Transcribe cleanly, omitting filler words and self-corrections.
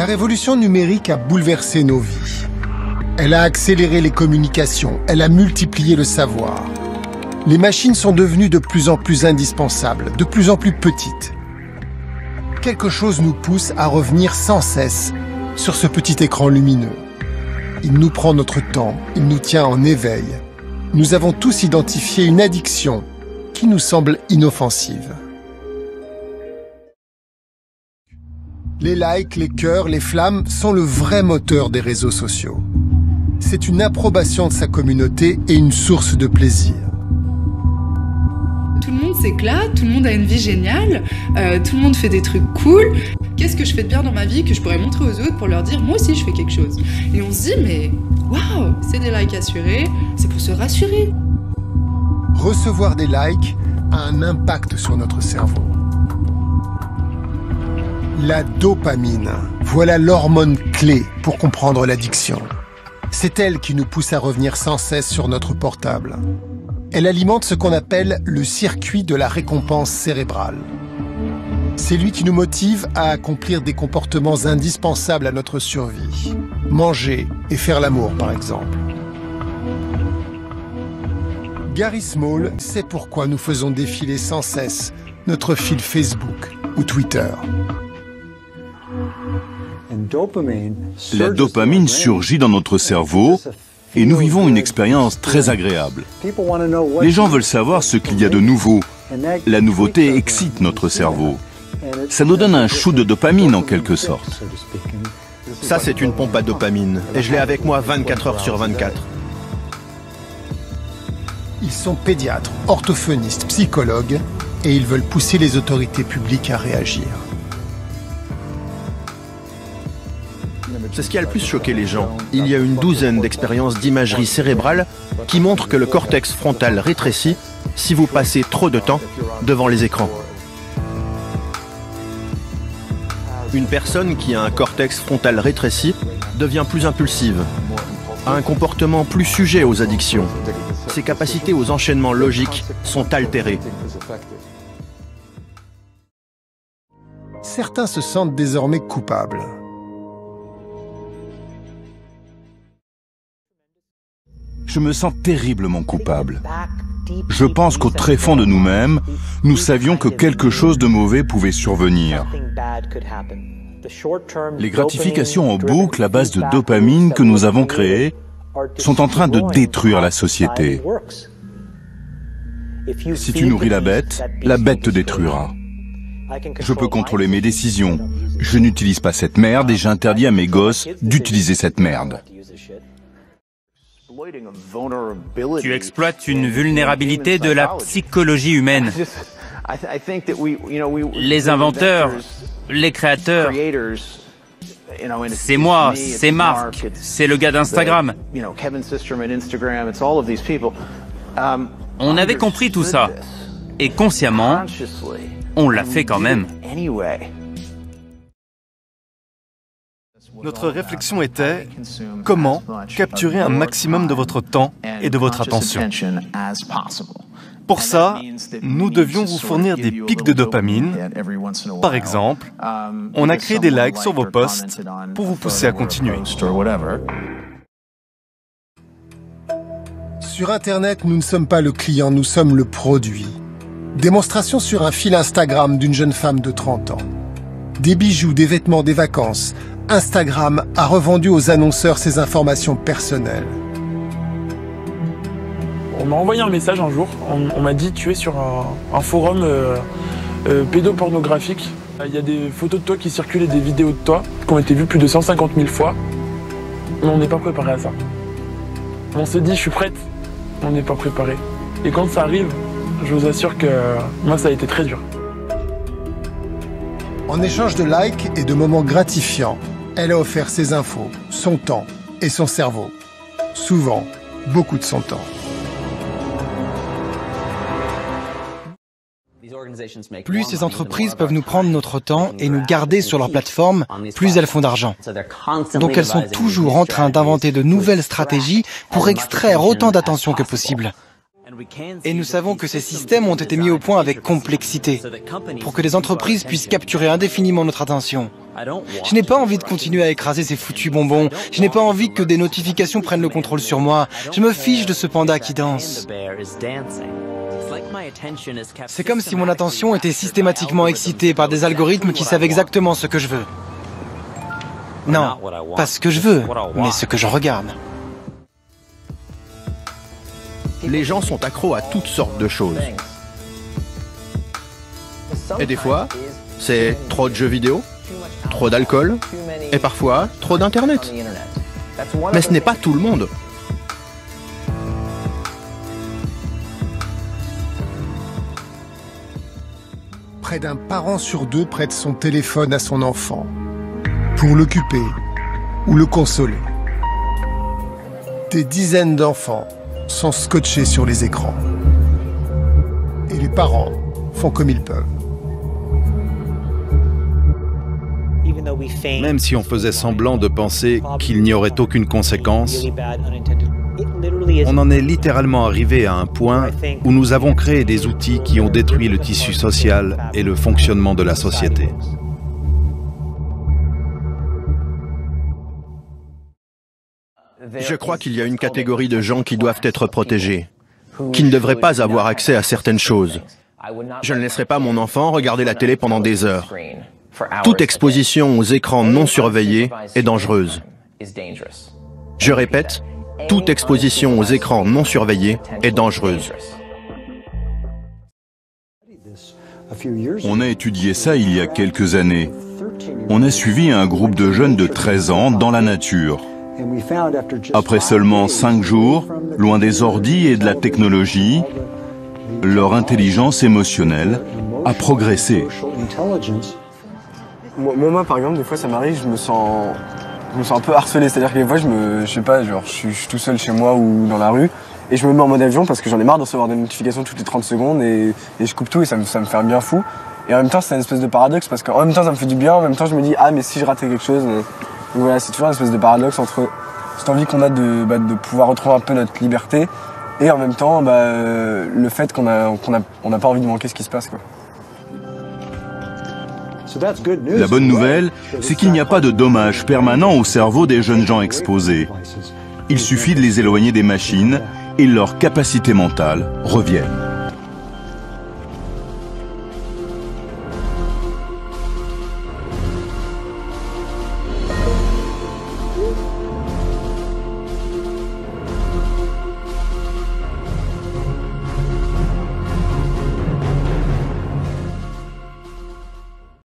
La révolution numérique a bouleversé nos vies. Elle a accéléré les communications, elle a multiplié le savoir. Les machines sont devenues de plus en plus indispensables, de plus en plus petites. Quelque chose nous pousse à revenir sans cesse sur ce petit écran lumineux. Il nous prend notre temps, il nous tient en éveil. Nous avons tous identifié une addiction qui nous semble inoffensive. Les likes, les cœurs, les flammes sont le vrai moteur des réseaux sociaux. C'est une approbation de sa communauté et une source de plaisir. Tout le monde s'éclate, tout le monde a une vie géniale, tout le monde fait des trucs cool. Qu'est-ce que je fais de bien dans ma vie que je pourrais montrer aux autres pour leur dire moi aussi je fais quelque chose. Et on se dit mais waouh, c'est des likes assurés, c'est pour se rassurer. Recevoir des likes a un impact sur notre cerveau. La dopamine, voilà l'hormone clé pour comprendre l'addiction. C'est elle qui nous pousse à revenir sans cesse sur notre portable. Elle alimente ce qu'on appelle le circuit de la récompense cérébrale. C'est lui qui nous motive à accomplir des comportements indispensables à notre survie. Manger et faire l'amour, par exemple. Gary Small sait pourquoi nous faisons défiler sans cesse notre fil Facebook ou Twitter. La dopamine surgit dans notre cerveau et nous vivons une expérience très agréable. Les gens veulent savoir ce qu'il y a de nouveau. La nouveauté excite notre cerveau. Ça nous donne un shoot de dopamine en quelque sorte. Ça, c'est une pompe à dopamine et je l'ai avec moi 24 heures sur 24. Ils sont pédiatres, orthophonistes, psychologues et ils veulent pousser les autorités publiques à réagir. C'est ce qui a le plus choqué les gens. Il y a une douzaine d'expériences d'imagerie cérébrale qui montrent que le cortex frontal rétrécit si vous passez trop de temps devant les écrans. Une personne qui a un cortex frontal rétréci devient plus impulsive, a un comportement plus sujet aux addictions. Ses capacités aux enchaînements logiques sont altérées. Certains se sentent désormais coupables. Je me sens terriblement coupable. Je pense qu'au très fond de nous-mêmes, nous savions que quelque chose de mauvais pouvait survenir. Les gratifications en boucle à base de dopamine que nous avons créées sont en train de détruire la société. Si tu nourris la bête te détruira. Je peux contrôler mes décisions. Je n'utilise pas cette merde et j'interdis à mes gosses d'utiliser cette merde. Tu exploites une vulnérabilité de la psychologie humaine. Les inventeurs, les créateurs, c'est moi, c'est Marc, c'est le gars d'Instagram. On avait compris tout ça. Et consciemment, on l'a fait quand même. Notre réflexion était comment capturer un maximum de votre temps et de votre attention. Pour ça, nous devions vous fournir des pics de dopamine. Par exemple, on a créé des likes sur vos posts pour vous pousser à continuer. Sur Internet, nous ne sommes pas le client, nous sommes le produit. Démonstration sur un fil Instagram d'une jeune femme de 30 ans. Des bijoux, des vêtements, des vacances. Instagram a revendu aux annonceurs ses informations personnelles. On m'a envoyé un message un jour, on m'a dit tu es sur un forum pédopornographique. Il y a des photos de toi qui circulent et des vidéos de toi qui ont été vues plus de 150 000 fois. Mais on n'est pas préparé à ça. On s'est dit je suis prête, on n'est pas préparé. Et quand ça arrive, je vous assure que moi ça a été très dur. En échange de likes et de moments gratifiants, elle a offert ses infos, son temps et son cerveau. Souvent, beaucoup de son temps. Plus ces entreprises peuvent nous prendre notre temps et nous garder sur leur plateforme, plus elles font d'argent. Donc elles sont toujours en train d'inventer de nouvelles stratégies pour extraire autant d'attention que possible. Et nous savons que ces systèmes ont été mis au point avec complexité, pour que les entreprises puissent capturer indéfiniment notre attention. Je n'ai pas envie de continuer à écraser ces foutus bonbons. Je n'ai pas envie que des notifications prennent le contrôle sur moi. Je me fiche de ce panda qui danse. C'est comme si mon attention était systématiquement excitée par des algorithmes qui savent exactement ce que je veux. Non, pas ce que je veux, mais ce que je regarde. Les gens sont accros à toutes sortes de choses. Et des fois, c'est trop de jeux vidéo, trop d'alcool, et parfois trop d'Internet. Mais ce n'est pas tout le monde. Près d'un parent sur deux prête son téléphone à son enfant pour l'occuper ou le consoler. Des dizaines d'enfants sont scotchés sur les écrans. Et les parents font comme ils peuvent. Même si on faisait semblant de penser qu'il n'y aurait aucune conséquence, on en est littéralement arrivé à un point où nous avons créé des outils qui ont détruit le tissu social et le fonctionnement de la société. Je crois qu'il y a une catégorie de gens qui doivent être protégés, qui ne devraient pas avoir accès à certaines choses. Je ne laisserai pas mon enfant regarder la télé pendant des heures. Toute exposition aux écrans non surveillés est dangereuse. Je répète, toute exposition aux écrans non surveillés est dangereuse. On a étudié ça il y a quelques années. On a suivi un groupe de jeunes de 13 ans dans la nature. Après seulement 5 jours, loin des ordis et de la technologie, leur intelligence émotionnelle a progressé. Moi, par exemple, des fois, ça m'arrive, je me sens un peu harcelé. C'est-à-dire que des fois, je sais pas, genre, je suis tout seul chez moi ou dans la rue, et je me mets en mode avion parce que j'en ai marre de recevoir des notifications toutes les 30 secondes, et je coupe tout, et ça me fait un bien fou. Et en même temps, c'est une espèce de paradoxe, parce qu'en même temps, ça me fait du bien, en même temps, je me dis, ah, mais si je ratais quelque chose. Donc voilà, c'est toujours une espèce de paradoxe entre cette envie qu'on a de pouvoir retrouver un peu notre liberté, et en même temps, le fait qu'on n'a pas envie de manquer ce qui se passe, quoi. La bonne nouvelle, c'est qu'il n'y a pas de dommages permanents au cerveau des jeunes gens exposés. Il suffit de les éloigner des machines et leurs capacités mentales reviennent.